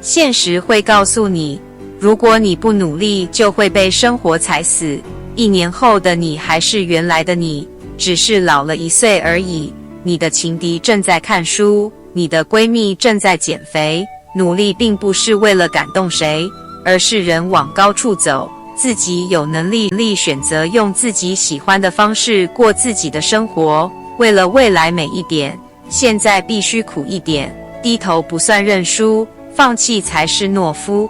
现实会告诉你，如果你不努力，就会被生活踩死。1年后的你还是原来的你，只是老了1岁而已。你的情敌正在看书，你的闺蜜正在减肥。努力并不是为了感动谁，而是人往高处走，自己有能力选择用自己喜欢的方式过自己的生活。为了未来美一点，现在必须苦一点。低头不算认输，放弃才是懦夫。